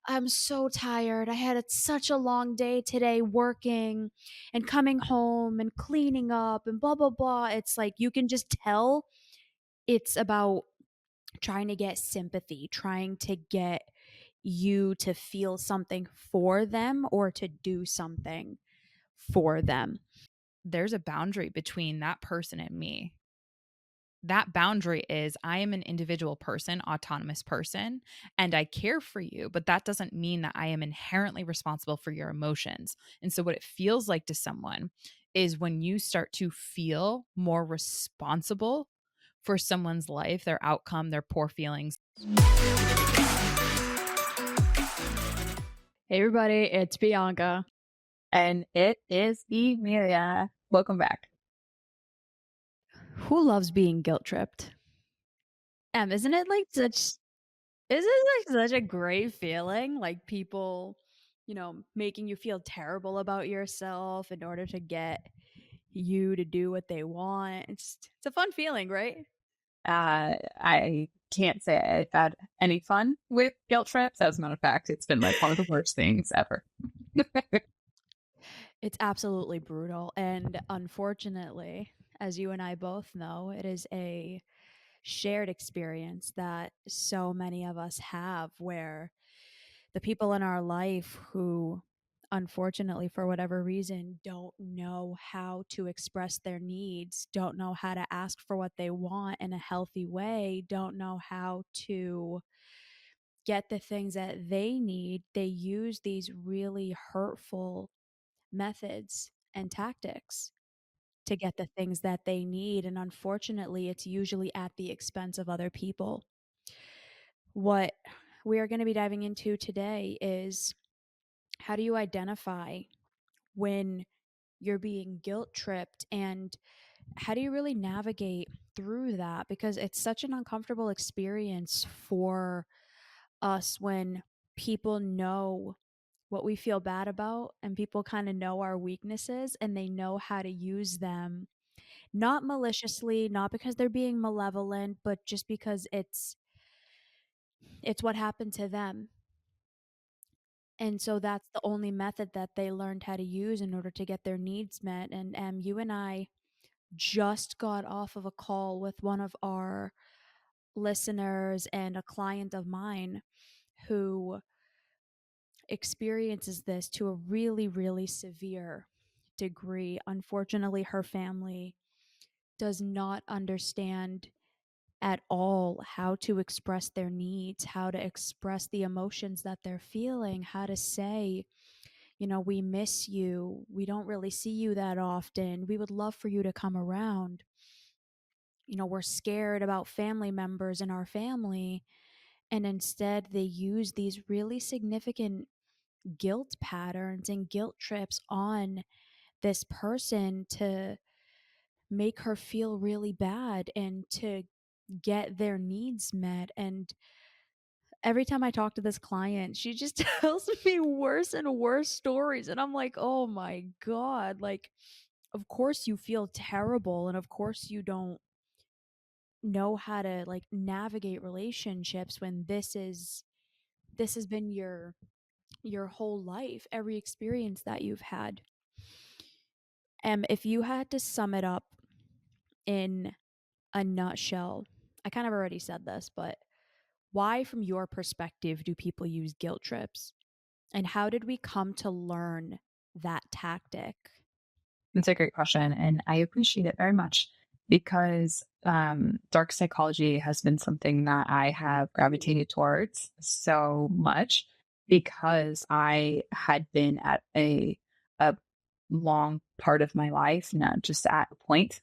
I'm so tired. I had such a long day today working and coming home and cleaning up and blah, blah, blah. It's like you can just tell it's about trying to get sympathy, trying to get you to feel something for them or to do something for them. There's a boundary between that person and me. That boundary is I am an individual person, autonomous person, and I care for you, but that doesn't mean that I am inherently responsible for your emotions. And so, what it feels like to someone is when you start to feel more responsible for someone's life, their outcome, their poor feelings. Hey, everybody, it's Bianca. And it is Emilia. Welcome back. Who loves being guilt tripped? Isn't it like such a great feeling? Like people, making you feel terrible about yourself in order to get you to do what they want. It's a fun feeling, right? I can't say I've had any fun with guilt trips. As a matter of fact, it's been like one of the worst things ever. It's absolutely brutal. And unfortunately, as you and I both know, it is a shared experience that so many of us have where the people in our life who unfortunately for whatever reason don't know how to express their needs, don't know how to ask for what they want in a healthy way, don't know how to get the things that they need, they use these really hurtful methods and tactics to get the things that they need. And unfortunately, it's usually at the expense of other people. What we are going to be diving into today is how do you identify when you're being guilt tripped, and how do you really navigate through that? Because it's such an uncomfortable experience for us when people know what we feel bad about and people kind of know our weaknesses and they know how to use them, not maliciously, not because they're being malevolent, but just because it's what happened to them. And so that's the only method that they learned how to use in order to get their needs met. And you and I just got off of a call with one of our listeners and a client of mine who experiences this to a really, really severe degree. Unfortunately, her family does not understand at all how to express their needs, how to express the emotions that they're feeling, how to say, we miss you. We don't really see you that often. We would love for you to come around. We're scared about family members in our family. And instead, they use these really significant guilt patterns and guilt trips on this person to make her feel really bad and to get their needs met. And every time I talk to this client, she just tells me worse and worse stories. And I'm like, oh my God, like, of course you feel terrible. And of course you don't know how to like navigate relationships when this has been your whole life, every experience that you've had. If you had to sum it up in a nutshell, I kind of already said this, but why, from your perspective, do people use guilt trips? And how did we come to learn that tactic? That's a great question. And I appreciate it very much because dark psychology has been something that I have gravitated towards so much because I had been at a long part of my life, not just at a point,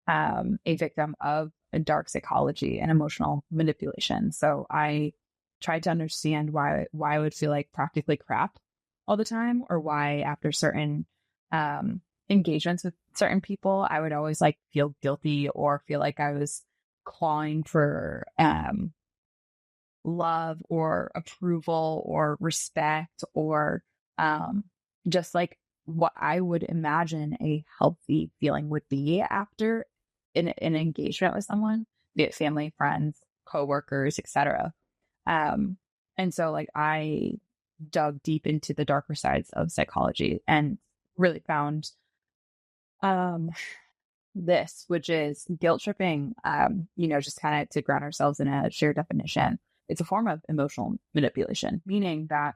a victim of a dark psychology and emotional manipulation. So I tried to understand why I would feel like practically crap all the time, or why after certain engagements with certain people, I would always like feel guilty or feel like I was clawing for love or approval or respect or just like what I would imagine a healthy feeling would be after an engagement with someone, be it family, friends, coworkers, etc. And so like I dug deep into the darker sides of psychology and really found um, this, which is guilt tripping, just kind of to ground ourselves in a shared definition. It's a form of emotional manipulation, meaning that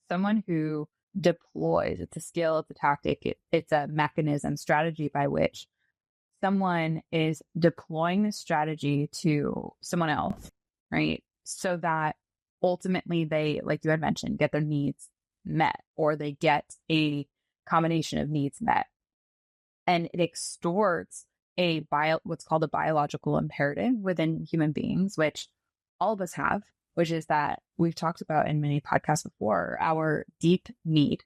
someone who deploys, it's a skill, it's a tactic, it's a mechanism, strategy by which someone is deploying this strategy to someone else, right? So that ultimately they, like you had mentioned, get their needs met, or they get a combination of needs met. And it extorts what's called a biological imperative within human beings, which all of us have, which is that we've talked about in many podcasts before. Our deep need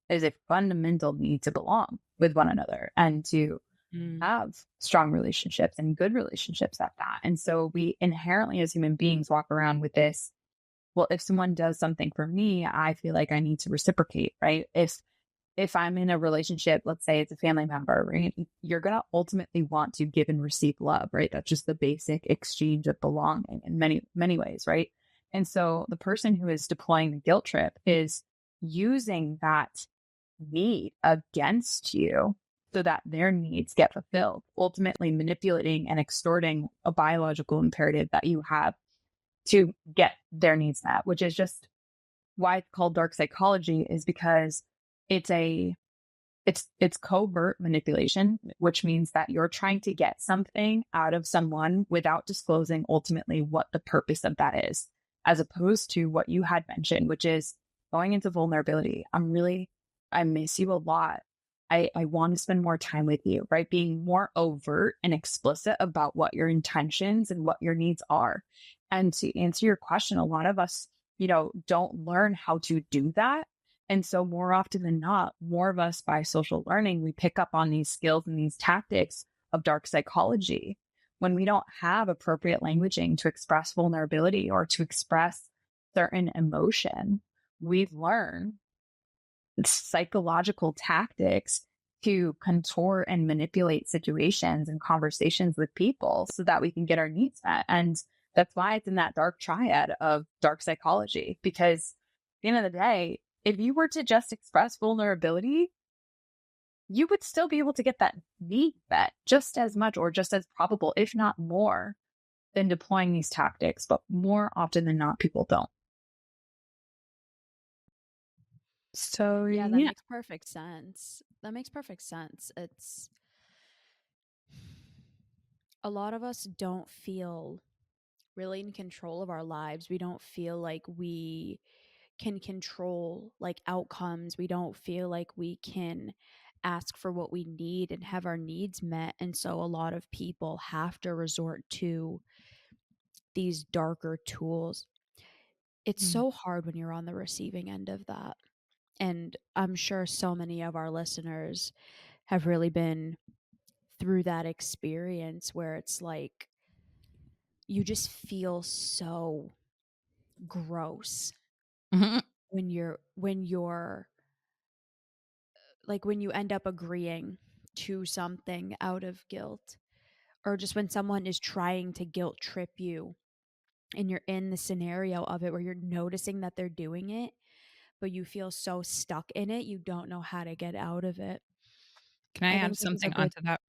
is a fundamental need to belong with one another and to Mm. have strong relationships and good relationships at that. And so we inherently as human beings walk around with this, well, if someone does something for me, I feel like I need to reciprocate, right? If I'm in a relationship, let's say it's a family member, right? You're going to ultimately want to give and receive love, right? That's just the basic exchange of belonging in many, many ways, right? And so the person who is deploying the guilt trip is using that need against you so that their needs get fulfilled, ultimately manipulating and extorting a biological imperative that you have to get their needs met, which is just why it's called dark psychology, is because it's a it's covert manipulation, which means that you're trying to get something out of someone without disclosing ultimately what the purpose of that is, as opposed to what you had mentioned, which is going into vulnerability. I miss you a lot. I want to spend more time with you, right? Being more overt and explicit about what your intentions and what your needs are. And to answer your question, a lot of us, don't learn how to do that. And so more often than not, more of us by social learning, we pick up on these skills and these tactics of dark psychology when we don't have appropriate languaging to express vulnerability or to express certain emotion. We've learned psychological tactics to contort and manipulate situations and conversations with people so that we can get our needs met. And that's why it's in that dark triad of dark psychology, because at the end of the day, if you were to just express vulnerability, you would still be able to get that need met just as much or just as probable, if not more, than deploying these tactics. But more often than not, people don't. So, Yeah, that yeah. makes perfect sense. That makes perfect sense. It's a lot of us don't feel really in control of our lives. We don't feel like we can control like outcomes. We don't feel like we can ask for what we need and have our needs met. And so a lot of people have to resort to these darker tools. It's Mm. so hard when you're on the receiving end of that. And I'm sure so many of our listeners have really been through that experience where it's like you just feel so gross Mhm. when you're like when you end up agreeing to something out of guilt, or just when someone is trying to guilt trip you and you're in the scenario of it where you're noticing that they're doing it, but you feel so stuck in it you don't know how to get out of it. Can I I add think this is a something good. onto that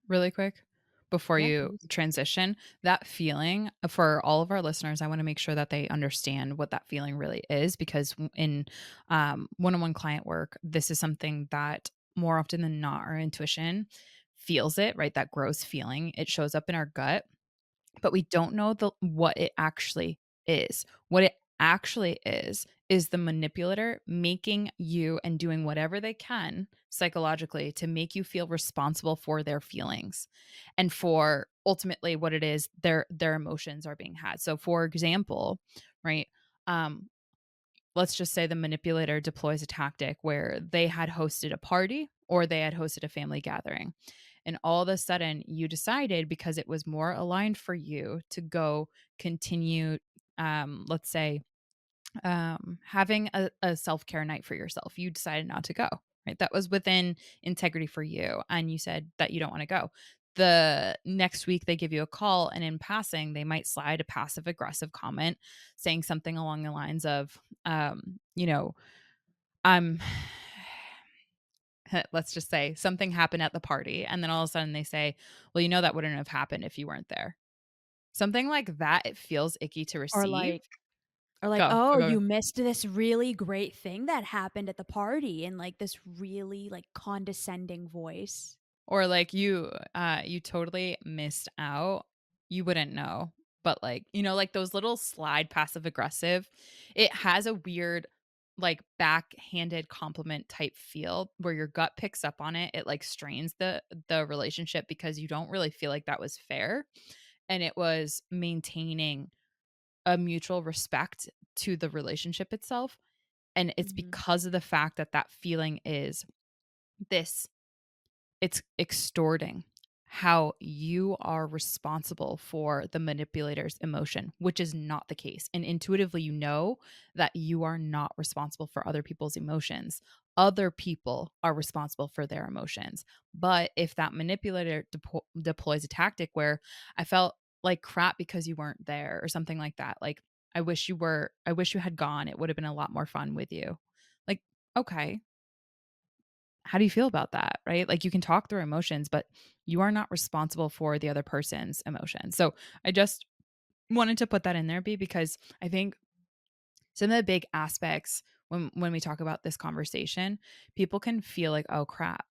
really quick before Yeah, you please. transition? That feeling for all of our listeners, I want to make sure that they understand what that feeling really is, because in one-on-one client work, this is something that more often than not, our intuition feels it, right? That gross feeling, it shows up in our gut, but we don't know what it actually is. What it actually is the manipulator making you and doing whatever they can psychologically to make you feel responsible for their feelings and for ultimately what it is their emotions are being had. So for example, right? Um let's just say the manipulator deploys a tactic where they had hosted a party or they had hosted a family gathering. And all of a sudden, you decided because it was more aligned for you to go continue, let's say, having a self care night for yourself. You decided not to go, right? That was within integrity for you. And you said that you don't want to go. The next week, they give you a call, and in passing, they might slide a passive aggressive comment saying something along the lines of, you know, I'm let's just say something happened at the party and then all of a sudden they say, "Well, that wouldn't have happened if you weren't there." Something like that, it feels icky to Or receive. like or like, Go, "Oh, go, go. you missed this really great thing that happened at the party," in, like, this really, like, condescending voice. Or like you totally missed out. You wouldn't know. But like, like those little slide passive aggressive, it has a weird like backhanded compliment type feel where your gut picks up on it. It like strains the relationship because you don't really feel like that was fair and it was maintaining a mutual respect to the relationship itself. And it's Mhm, because of the fact that that feeling is this it's extorting how you are responsible for the manipulator's emotion, which is not the case. And intuitively, you know that you are not responsible for other people's emotions. Other people are responsible for their emotions. But if that manipulator deploys a tactic where I felt like crap because you weren't there or something like that, like, I wish you had gone. It would have been a lot more fun with you. Like, okay, how do you feel about that? Right? Like you can talk through emotions, but you are not responsible for the other person's emotions. So I just wanted to put that in there because I think some of the big aspects when we talk about this conversation, people can feel like, "Oh crap.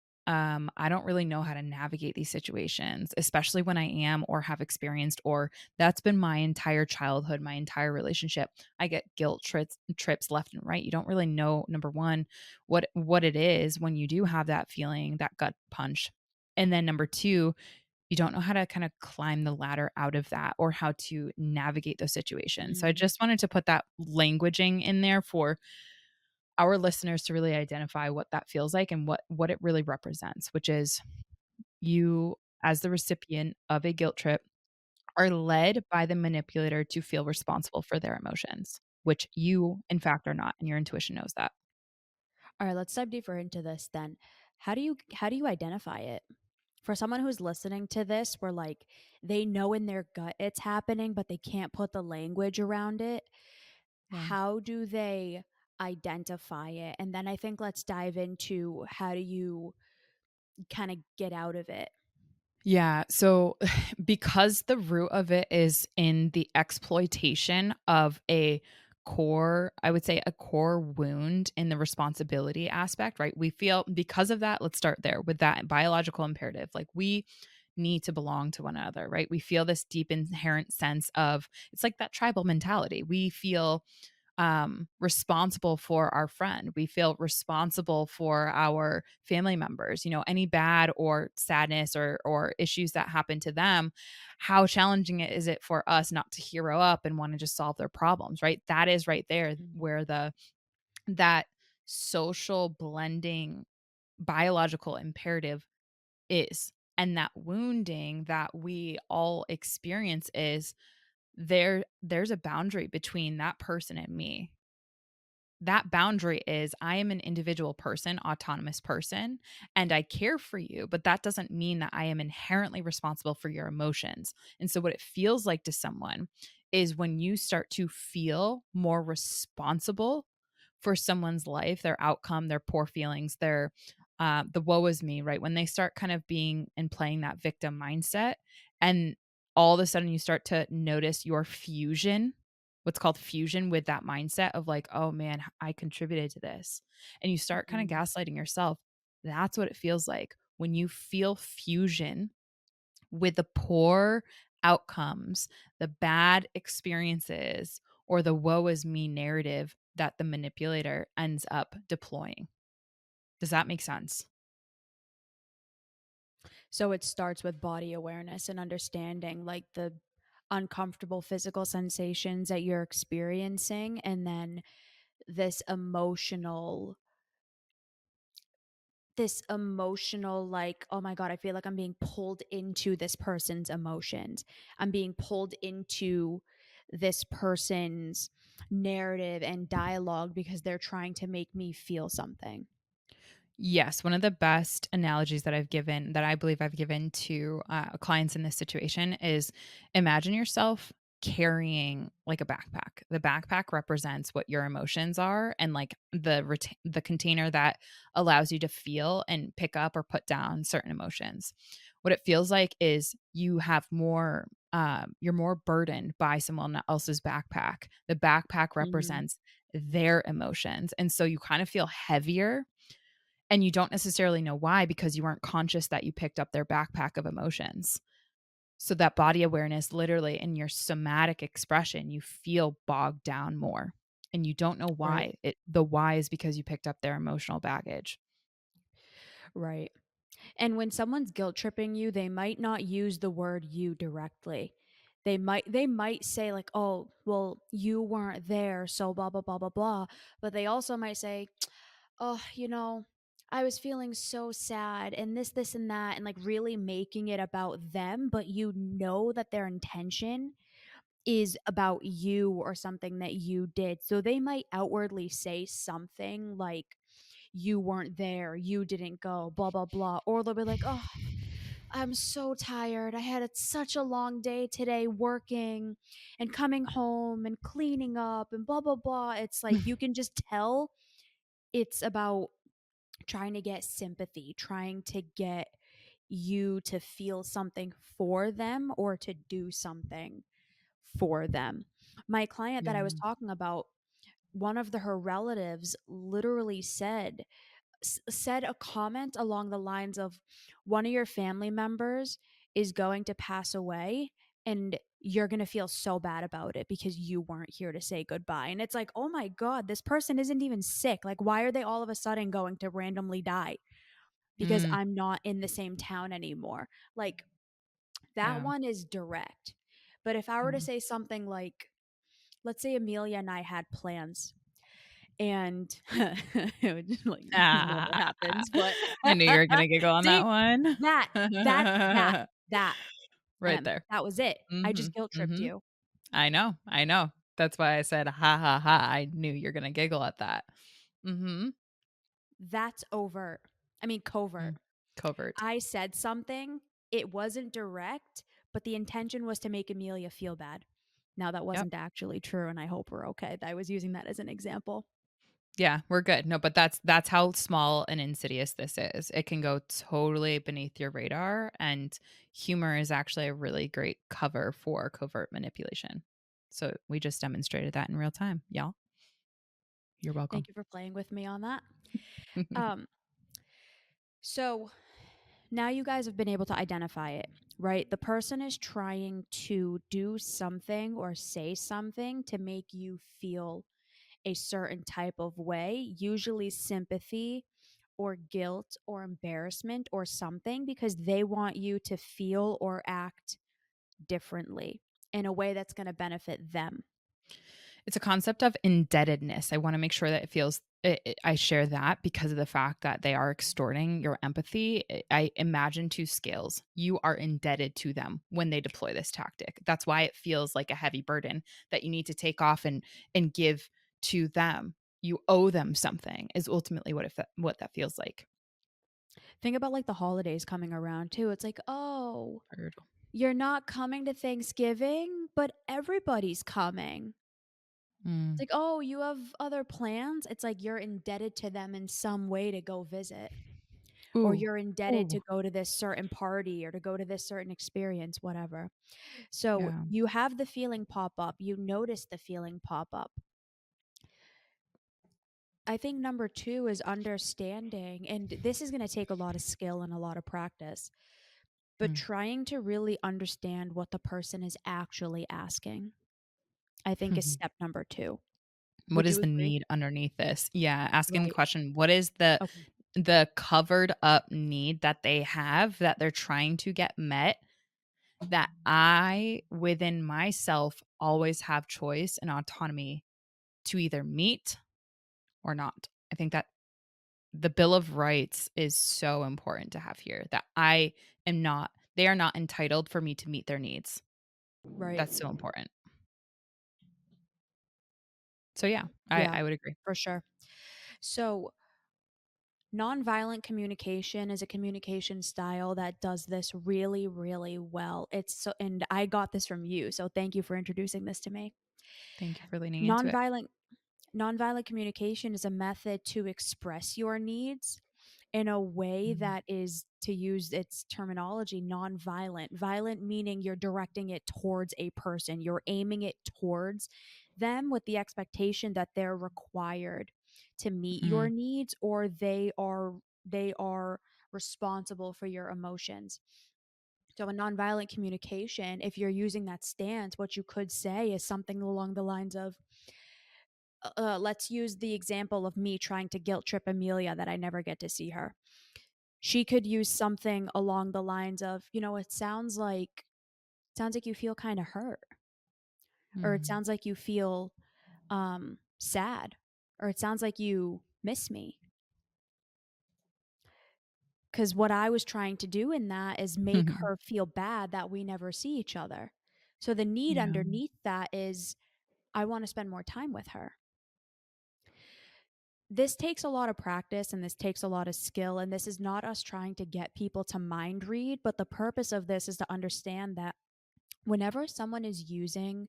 I don't really know how to navigate these situations, especially when I am or have experienced or that's been my entire childhood, my entire relationship. I get guilt trips left and right. You don't really know number 1 what it is when you do have that feeling, that gut punch. And then number 2, you don't know how to kind of climb the ladder out of that or how to navigate those situations. So I mhm. just wanted to put that languaging in there for our listeners to really identify what that feels like and what it really represents, which is you as the recipient of a guilt trip are led by the manipulator to feel responsible for their emotions, which you in fact are not and your intuition knows that. Alright, let's dive deeper into this then. How do you identify it? For someone who's listening to this where, like, they know in their gut it's happening, but they can't put the language around it, Yeah. how do they identify it? And then I think let's dive into how do you kinda get out of it? Yeah. So, because the root of it is in the exploitation of I would say a core wound in the responsibility aspect, right? We feel because of that, let's start there with that biological imperative. Like we need to belong to one another, right? We feel this deep inherent sense of it's like that tribal mentality. We feel responsible for our friend. We feel responsible for our family members. Any bad or sadness or issues that happen to them, how challenging is it for us not to hero up and want to just solve their problems, right? That is right there Mhm. where that social blending biological imperative is. And that wounding that we all experience is there's a boundary between that person and me. That boundary is I am an individual person, autonomous person, and I care for you, but that doesn't mean that I am inherently responsible for your emotions. And so, what it feels like to someone is when you start to feel more responsible for someone's life, their outcome, their poor feelings, the woe is me, right? When they start kind of being and playing that victim mindset, and all of a sudden you start to notice your fusion, what's called fusion with that mindset of like, oh man, I contributed to this. And you start kind of Mhm. gaslighting yourself. That's what it feels like when you feel fusion with the poor outcomes, the bad experiences, or the woe is me narrative that the manipulator ends up deploying. Does that make sense? So it starts with body awareness and understanding, like, the uncomfortable physical sensations that you're experiencing, and then this emotional like, oh my god, I feel like I'm being pulled into this person's emotions, I'm being pulled into this person's narrative and dialogue because they're trying to make me feel something. Yes, one of the best analogies that I've given, that I believe I've given to clients in this situation is imagine yourself carrying like a backpack. The backpack represents what your emotions are and like the container that allows you to feel and pick up or put down certain emotions. What it feels like is you have more you're more burdened by someone else's backpack. The backpack Mhm. represents their emotions. And so you kind of feel heavier and you don't necessarily know why because you weren't conscious that you picked up their backpack of emotions. So that body awareness, literally in your somatic expression, you feel bogged down more and you don't know Right. why. The why is because you picked up their emotional baggage. Right. And when someone's guilt tripping you, they might not use the word you directly. They might say like, "Oh, well, you weren't there, so blah blah blah blah blah." But they also might say, "Oh, I was feeling so sad and this and that," and like really making it about them, but you know that their intention is about you or something that you did. So they might outwardly say something like, "You weren't there, you didn't go, blah blah blah," or they'll be like, "Oh, I'm so tired. I had such a long day today working and coming home and cleaning up and blah, blah, blah." It's like you can just tell it's about trying to get sympathy, trying to get you to feel something for them or to do something for them. My client that Yeah. I was talking about, one of her relatives literally said a comment along the lines of, one of your family members is going to pass away and you're going to feel so bad about it because you weren't here to say goodbye. And it's like, oh my God, this person isn't even sick. Like, why are they all of a sudden going to randomly die because Mm, I'm not in the same town anymore? Like, that yeah. one is direct. But if I were to Mm. say something like, let's say Amelia and I had plans and it would just, like, never Ah, happens, but I knew you were gonna giggle on that see, one. that that that that, Right there. that was it. I just Mhm, guilt tripped mhm. you. I know, I know. That's why I said, "Ha, ha, ha." I knew you're gonna giggle at that. Mhm. That's overt. I mean, covert. Mm. Covert. I said something, it wasn't direct, but the intention was to make Amelia feel bad. Now that Yep. wasn't actually true, and I hope we're okay. I was using that as an example. Yeah, we're good. No, but that's how small and insidious this is. It can go totally beneath your radar, and humor is actually a really great cover for covert manipulation. So we just demonstrated that in real time, y'all. You're welcome. Thank you for playing with me on that. Um, so now you guys have been able to identify it, right? The person is trying to do something or say something to make you feel a certain type of way, usually sympathy or guilt or embarrassment or something, because they want you to feel or act differently in a way that's going to benefit them. It's a concept of indebtedness. I wanna make sure that it feels I share that because of the fact that they are extorting your empathy. I imagine 2 scales. You are indebted to them when they deploy this tactic. That's why it feels like a heavy burden that you need to take off and give to them. You owe them something is ultimately what that feels like. Think about like the holidays coming around too. It's like, oh, Heard. you're not coming to Thanksgiving, but everybody's coming. It's Mm. like, "Oh, you have other plans?" It's like you're indebted to them in some way to go visit, or Ooh. you're indebted to Ooh. go to this certain party or to go to this certain experience, whatever. So, Yeah. you have the feeling pop up, you notice the feeling pop up. I think number 2 is understanding, and this is gonna take a lot of skill and a lot of practice, but Mm. trying to really understand what the person is actually asking, I think is step number 2. What Would is you the agree? need underneath this? Yeah, asking the Right. question, what is the Okay. covered up need that they have that they're trying to get met that I within myself always have choice and autonomy to either meet or not. I think that the bill of rights is so important to have here that I am not they are not entitled for me to meet their needs. Right. That's so important. So yeah, Yeah, I would agree. for sure. So Nonviolent communication is a communication style that does this really, really well. And I got this from you, so thank you for introducing this to me. Thank you for leaning into it. Nonviolent Nonviolent communication is a method to express your needs in a way Mhm. that is, to use its terminology, nonviolent. Violent meaning you're directing it towards a person, you're aiming it towards them with the expectation that they're required to meet your Mm. needs, or they are responsible for your emotions. So, a nonviolent communication, if you're using that stance, what you could say is something along the lines of, let's use the example of me trying to guilt trip Emilia that I never get to see her. She could use something along the lines of, it sounds like you feel kind of hurt, or it Mhm. sounds like you feel sad, or it sounds like you miss me. Because what I was trying to do in that is make her feel bad that we never see each other. So the need Yeah. underneath that is, I want to spend more time with her. This takes a lot of practice and this takes a lot of skill. And this is not us trying to get people to mind read, but the purpose of this is to understand that whenever someone is using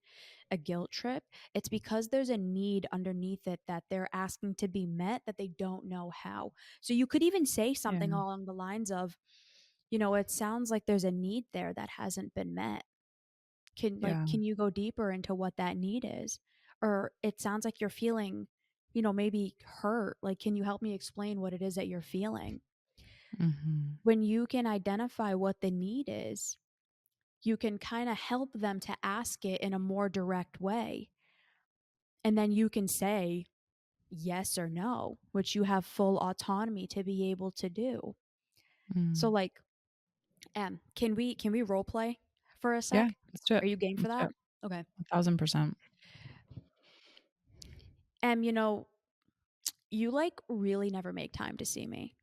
a guilt trip, it's because there's a need underneath it that they're asking to be met that they don't know how. So you could even say something Yeah. along the lines of, it sounds like there's a need there that hasn't been met. Yeah. Can you go deeper into what that need is? Or it sounds like you're feeling, maybe hurt. Like, can you help me explain what it is that you're feeling? Mhm. When you can identify what the need is, you can kind of help them to ask it in a more direct way. And then you can say yes or no, which you have full autonomy to be able to do. So Mm. like, can we role play for a Yeah, sec? let's do it. Are you game for Let's do that? it. Okay. 1000%. Em, you like really never make time to see me.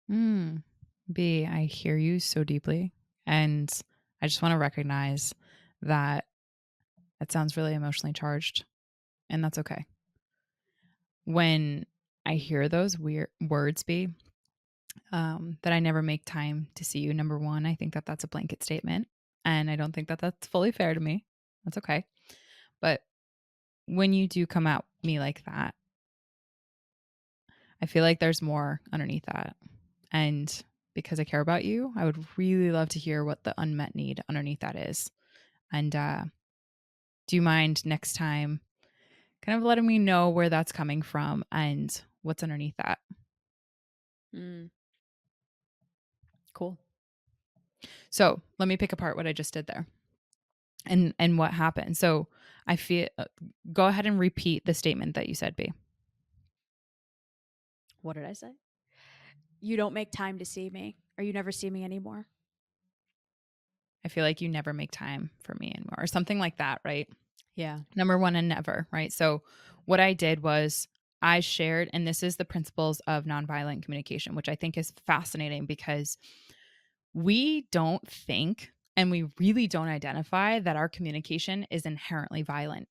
Mm. B, I hear you so deeply. And I just want to recognize that it sounds really emotionally charged, and that's okay. When I hear those weird words, B, that I never make time to see you, number one, I think that that's a blanket statement. And I don't think that that's fully fair to me. That's okay. But when you do come at me like that, I feel like there's more underneath that. And because I care about you, I would really love to hear what the unmet need underneath that is. And do you mind next time kind of letting me know where that's coming from and what's underneath that? Mm, cool. So let me pick apart what I just did there and what happened. So I feel, go ahead and repeat the statement that you said, B. What did I say? You don't make time to see me, or you never see me anymore. I feel like you never make time for me anymore, or something like that, right? Yeah. Number one and never, right? So what I did was I shared, and this is the principles of nonviolent communication, which I think is fascinating because we don't think and we really don't identify that our communication is inherently violent.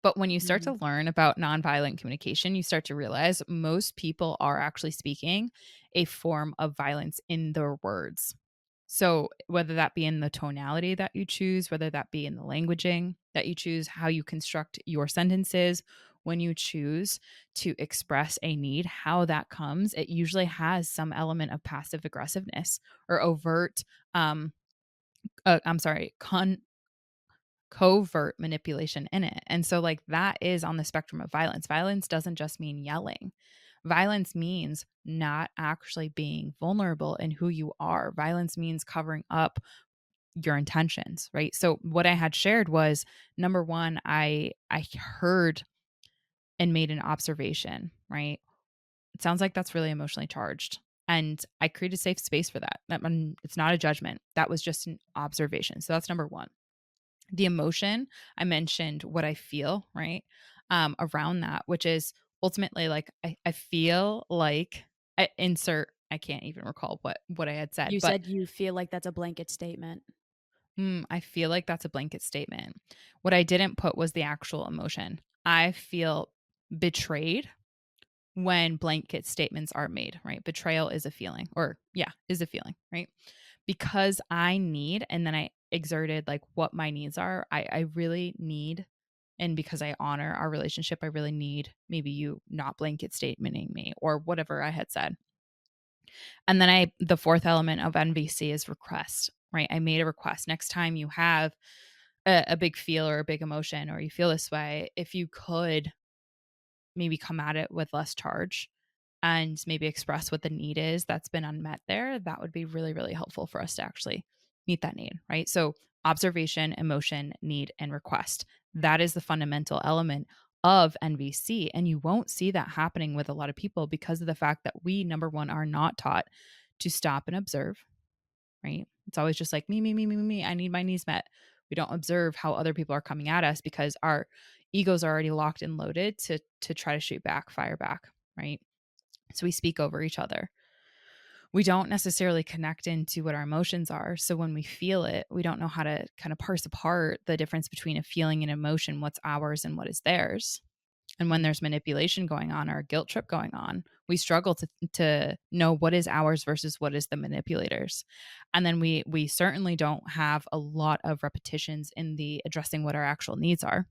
But when you start Mm-hmm. to learn about nonviolent communication, you start to realize most people are actually speaking a form of violence in their words. So, whether that be in the tonality that you choose, whether that be in the languaging that you choose, how you construct your sentences, when you choose to express a need, how that comes, it usually has some element of passive aggressiveness or overt, I'm sorry, covert manipulation in it. And so, like, that is on the spectrum of violence. Violence doesn't just mean yelling. Violence means not actually being vulnerable in who you are. Violence means covering up your intentions, right? So what I had shared was number one, I heard and made an observation, right? It sounds like that's really emotionally charged. And I created a safe space for that. It's not a judgment. That was just an observation. So that's number one. The emotion, I mentioned what I feel, right? Around that, which is ultimately like I feel like I can't even recall what I had said, You but said you feel like that's a blanket statement. I feel like that's a blanket statement. What I didn't put was the actual emotion. I feel betrayed when blanket statements are made, right? Betrayal is a feeling, or yeah, is a feeling, right? Because I need, and then I exerted like what my needs are. I really need, and because I honor our relationship, I really need maybe you not blanket statementing me or whatever I had said. And then the fourth element of NVC is request, right? I made a request. Next time you have a big feel or a big emotion, or you feel this way, if you could maybe come at it with less charge and maybe express what the need is that's been unmet there, that would be really, really helpful for us to actually meet that need, right? So, observation, emotion, need, and request. That is the fundamental element of NVC. And you won't see that happening with a lot of people because of the fact that we, number one, are not taught to stop and observe, right? It's always just like me, me, me, me, me, me. I need my needs met. We don't observe how other people are coming at us because our egos are already locked and loaded to try to shoot back, fire back, right? So we speak over each other. We don't necessarily connect into what our emotions are. So when we feel it, we don't know how to kind of parse apart the difference between a feeling and emotion, what's ours and what is theirs. And when there's manipulation going on or a guilt trip going on, we struggle to know what is ours versus what is the manipulators. And then we certainly don't have a lot of repetitions in the addressing what our actual needs are.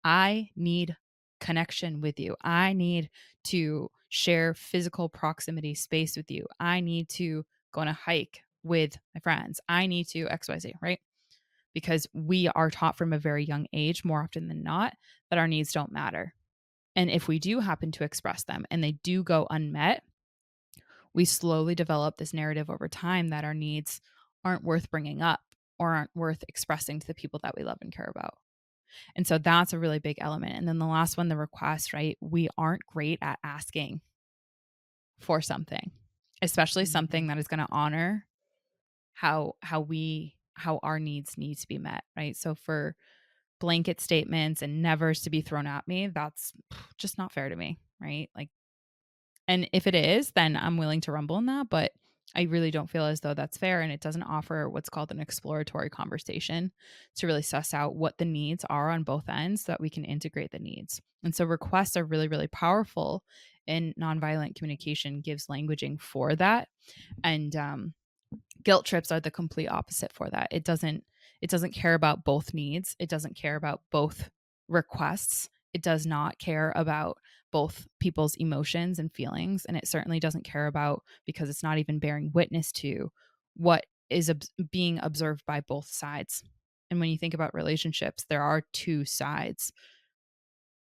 I need connection with you. I need to share physical proximity space with you. I need to go on a hike with my friends. I need to XYZ, right? Because we are taught from a very young age, more often than not, that our needs don't matter. And if we do happen to express them and they do go unmet, we slowly develop this narrative over time that our needs aren't worth bringing up or aren't worth expressing to the people that we love and care about. And so that's a really big element. And then the last one, the request, right? We aren't great at asking for something, especially something Mhm. that is going to honor how our needs need to be met, right? So for blanket statements and nevers to be thrown at me, that's just not fair to me, right? Like, and if it is, then I'm willing to rumble in that, but I really don't feel as though that's fair, and it doesn't offer what's called an exploratory conversation to really suss out what the needs are on both ends so that we can integrate the needs. And so requests are really, really powerful, and nonviolent communication gives languaging for that. And guilt trips are the complete opposite for that. It doesn't care about both needs. It doesn't care about both requests. It does not care about both people's emotions and feelings, and it certainly doesn't care about, because it's not even bearing witness to what is being observed by both sides. And when you think about relationships, there are two sides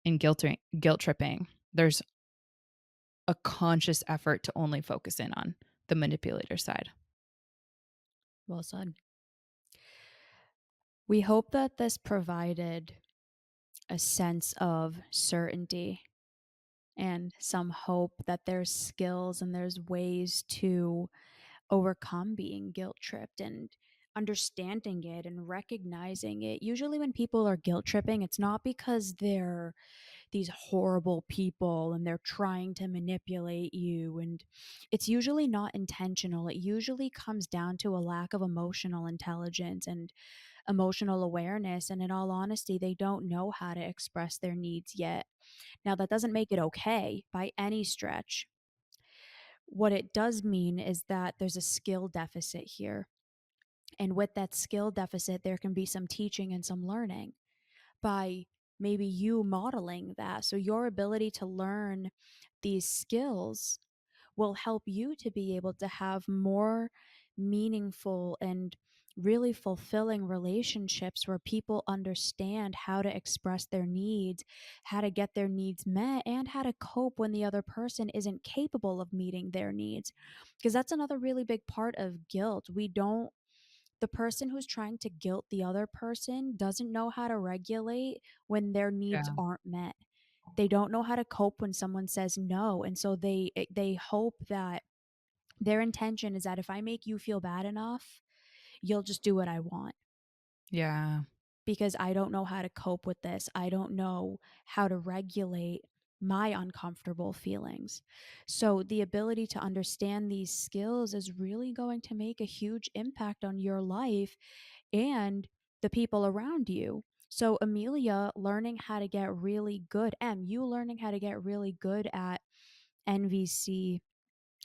in guilt tripping. There's a conscious effort to only focus in on the manipulator side. Well said. We hope that this provided a sense of certainty and some hope that there's skills and there's ways to overcome being guilt tripped and understanding it and recognizing it. Usually, when people are guilt tripping, it's not because they're these horrible people and they're trying to manipulate you. And it's usually not intentional. It usually comes down to a lack of emotional intelligence and emotional awareness. And in all honesty, they don't know how to express their needs yet. Now, that doesn't make it okay by any stretch. What it does mean is that there's a skill deficit here. And with that skill deficit, there can be some teaching and some learning by maybe you modeling that. So, your ability to learn these skills will help you to be able to have more meaningful and really fulfilling relationships where people understand how to express their needs, how to get their needs met, and how to cope when the other person isn't capable of meeting their needs. Because that's another really big part of guilt. The person who's trying to guilt the other person doesn't know how to regulate when their needs Yeah. aren't met. They don't know how to cope when someone says no, and so they hope that their intention is that if I make you feel bad enough, you'll just do what I want Yeah. because I don't know how to cope with this. I don't know how to regulate my uncomfortable feelings. So, the ability to understand these skills is really going to make a huge impact on your life and the people around you. So, Emilia learning how to get really good, you learning how to get really good at NVC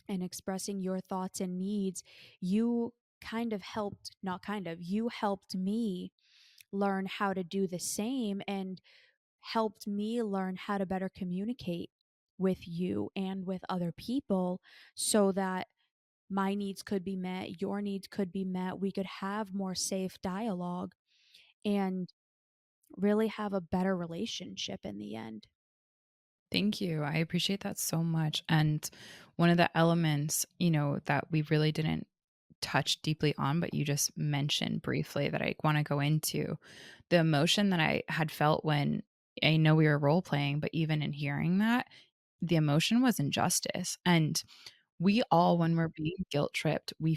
and expressing your thoughts and needs, you kind of helped, not kind of, you helped me learn how to do the same and helped me learn how to better communicate with you and with other people so that my needs could be met, your needs could be met, we could have more safe dialogue and really have a better relationship in the end. Thank you. I appreciate that so much. And one of the elements, you know, that we really didn't touch deeply on, but you just mentioned briefly that I want to go into the emotion that I had felt when I know we were role playing, but even in hearing that, the emotion was injustice. And we all, when we're being guilt tripped, we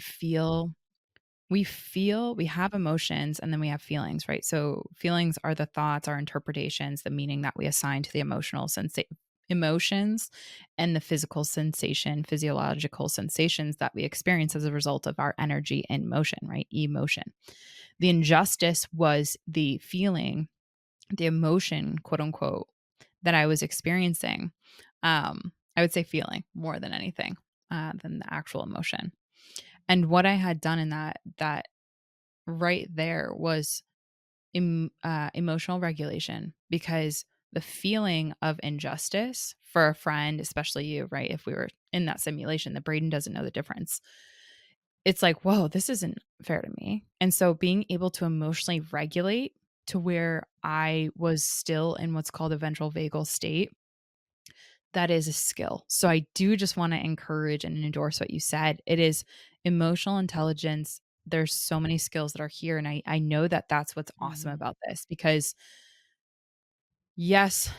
have emotions and then we have feelings, right? So feelings are the thoughts, our interpretations, the meaning that we assign to the emotions and the physiological sensations that we experience as a result of our energy in motion, right? Emotion. The injustice was the feeling, the emotion, quote unquote, that I was experiencing. I would say feeling more than anything, than the actual emotion. And what I had done in that right there was emotional regulation, because the feeling of injustice for a friend, especially you, right? If we were in that simulation, the brain doesn't know the difference. It's like, whoa, this isn't fair to me. And so being able to emotionally regulate to where I was still in what's called a ventral vagal state, that is a skill. So I do just want to encourage and endorse what you said. It is emotional intelligence. There's so many skills that are here. And I know that that's what's awesome Mhm. about this, because yes,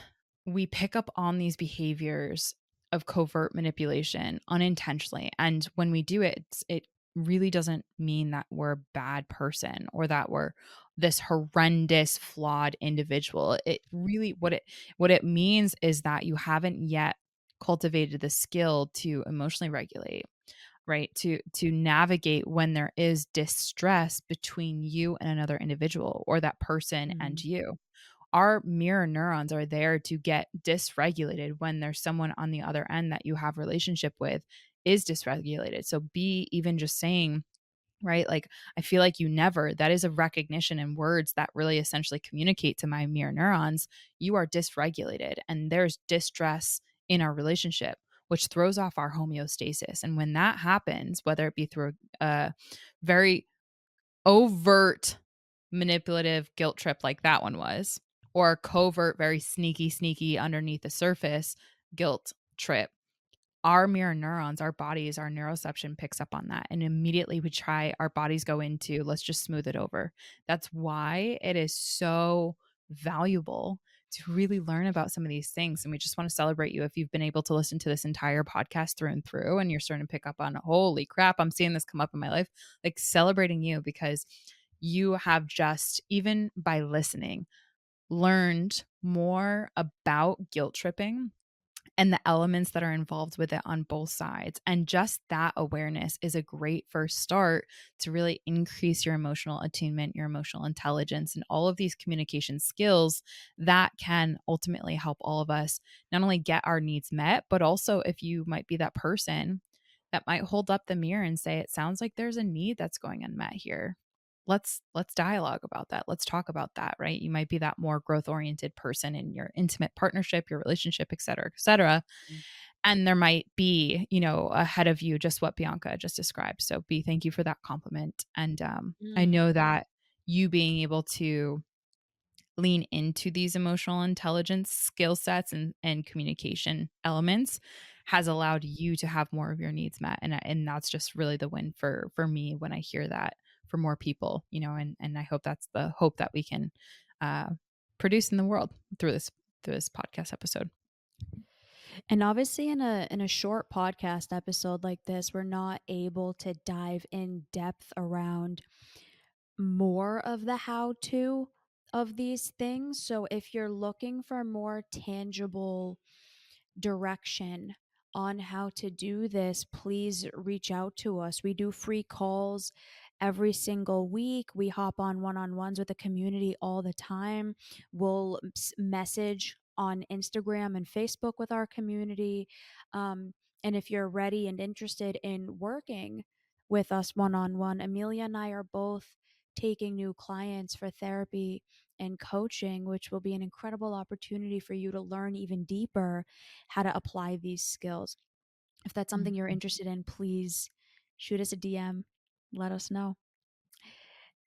we pick up on these behaviors of covert manipulation unintentionally. And when we do it, it really doesn't mean that we're a bad person or that we're this horrendous, flawed individual. It really, what it means is that you haven't yet cultivated the skill to emotionally regulate, right? To navigate when there is distress between you and another individual, or that person and Mhm. you. Our mirror neurons are there to get dysregulated when there's someone on the other end that you have relationship with is dysregulated. So be even just saying, right, like, I feel like you never, that is a recognition in words that really essentially communicate to my mirror neurons, you are dysregulated and there's distress in our relationship, which throws off our homeostasis. And when that happens, whether it be through a very overt manipulative guilt trip like that one was, or a covert, very sneaky underneath the surface guilt trip, our mirror neurons, our bodies, our neuroception picks up on that. And immediately our bodies go into, let's just smooth it over. That's why it is so valuable to really learn about some of these things. And we just want to celebrate you if you've been able to listen to this entire podcast through and through, and you're starting to pick up on, holy crap, I'm seeing this come up in my life. Like, celebrating you, because you have just, even by listening, learned more about guilt tripping and the elements that are involved with it on both sides. And just that awareness is a great first start to really increase your emotional attunement, your emotional intelligence, and all of these communication skills that can ultimately help all of us not only get our needs met, but also, if you might be that person that might hold up the mirror and say, it sounds like there's a need that's going unmet here. Let's dialogue about that. Let's talk about that, right? You might be that more growth oriented person in your intimate partnership, your relationship, et cetera, et cetera. And there might be, ahead of you, just what Bianca just described. So thank you for that compliment. And I Mm. know that you being able to lean into these emotional intelligence skill sets and communication elements has allowed you to have more of your needs met. And that's just really the win for me when I hear that for more people, and I hope that's the hope that we can uh, produce in the world through this podcast episode. And obviously in a short podcast episode like this, we're not able to dive in depth around more of the how to of these things. So if you're looking for more tangible direction on how to do this, please reach out to us. We do free calls every single week. We hop on one-on-ones with the community all the time. We'll message on Instagram and Facebook with our community. And if you're ready and interested in working with us one on one, Emilia and I are both taking new clients for therapy and coaching, which will be an incredible opportunity for you to learn even deeper how to apply these skills. If that's something you're Mhm. interested in, please shoot us a DM. Let us know.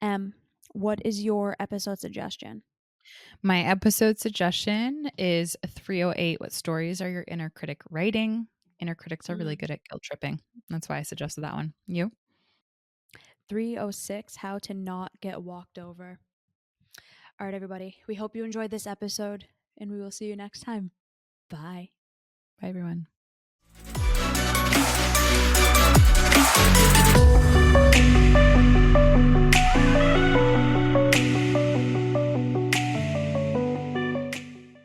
Em, what is your episode suggestion? My episode suggestion is 308. What stories are your inner critic writing? Inner critics are really Mm. good at guilt tripping. That's why I suggested that one. You? 306, how to not get walked over. All right, everybody. We hope you enjoyed this episode, and we will see you next time. Bye. Bye, everyone.